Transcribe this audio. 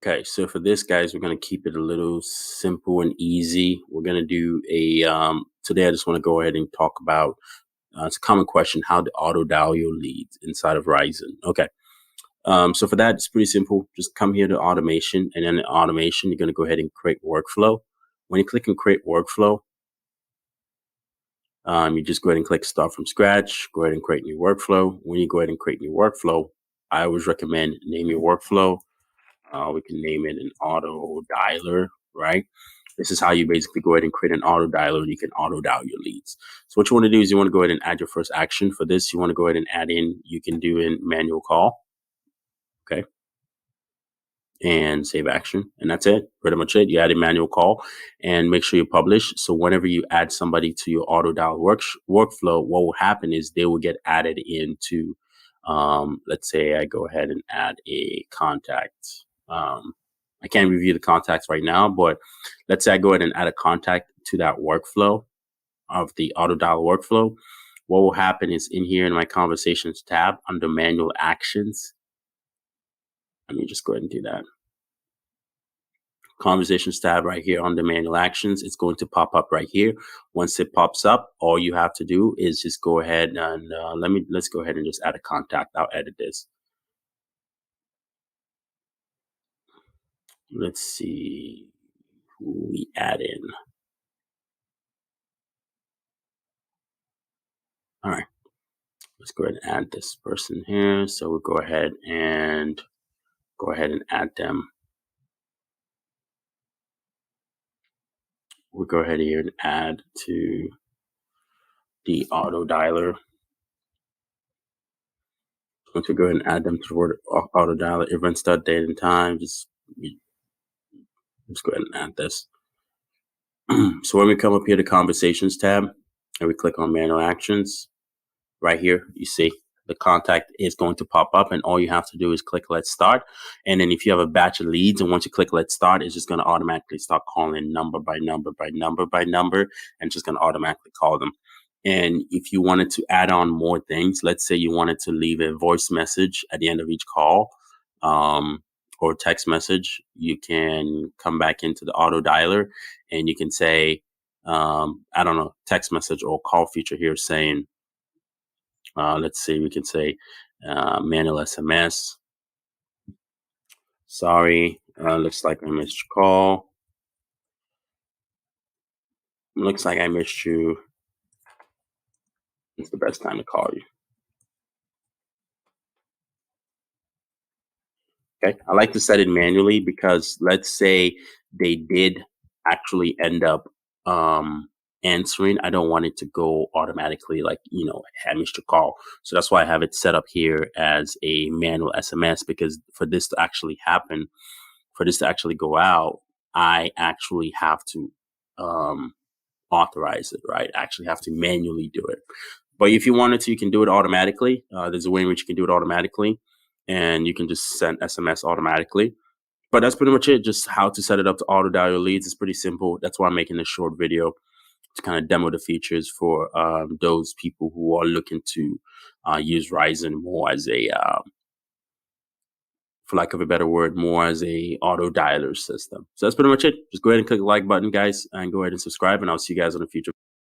Okay, so for this, guys, we're gonna keep it a little simple and easy. We're gonna do a today. I just want to go ahead and talk about. It's a common question: how to auto dial your leads inside of RIZN. Okay, so for that, it's pretty simple. Just come here to automation, and then in automation, you're gonna go ahead and create workflow. When you click on create workflow, you just go ahead and click start from scratch. Go ahead and create new workflow. When you go ahead and create new workflow, I always recommend name your workflow. We can name it an auto dialer, right? This is how you basically go ahead and create an auto dialer, and you can auto dial your leads. So what you want to do is you want to go ahead and add your first action. For this, you want to go ahead and add in, you can do in manual call, okay? And save action. And that's it, pretty much it. You add a manual call and make sure you publish. So whenever you add somebody to your auto dial workflow, what will happen is they will get added into, let's say I go ahead and add a contact. I can't review the contacts right now, but let's say I go ahead and add a contact to that workflow of the auto dial workflow. What will happen is in here in my conversations tab under manual actions, let me just go ahead and do that. Conversations tab right here under manual actions, it's going to pop up right here. Once it pops up, all you have to do is just go ahead and let's go ahead and just add a contact. I'll edit this. Let's see who we add in. All right, let's go ahead and add this person here. So we'll go ahead and add them. We'll go ahead here and add to the auto dialer. Once we go ahead and add them to the auto dialer, event start date and time, just go ahead and add this. So when we come up here to conversations tab and we click on manual actions, right here, you see the contact is going to pop up, and all you have to do is click let's start. And then if you have a batch of leads, and once you click let's start, it's just going to automatically start calling number by number by number by number, and just going to automatically call them. And if you wanted to add on more things, let's say you wanted to leave a voice message at the end of each call, or text message, you can come back into the auto dialer and you can say, I don't know, text message or call feature here saying, let's see, we can say manual SMS. Sorry, looks like I missed your call. Looks like I missed you. It's the best time to call you. Okay, I like to set it manually because let's say they did actually end up answering. I don't want it to go automatically, like, I missed your call. So that's why I have it set up here as a manual SMS, because for this to actually happen, for this to actually go out, I actually have to authorize it, right? I actually have to manually do it. But if you wanted to, you can do it automatically. There's a way in which you can do it automatically, and you can just send SMS automatically. But that's pretty much it. Just how to set it up to auto dial your leads is pretty simple. That's why I'm making this short video to kind of demo the features for those people who are looking to use RIZN more as a, for lack of a better word, more as a auto dialer system. So that's pretty much it. Just go ahead and click the like button, guys, and go ahead and subscribe, and I'll see you guys on the future.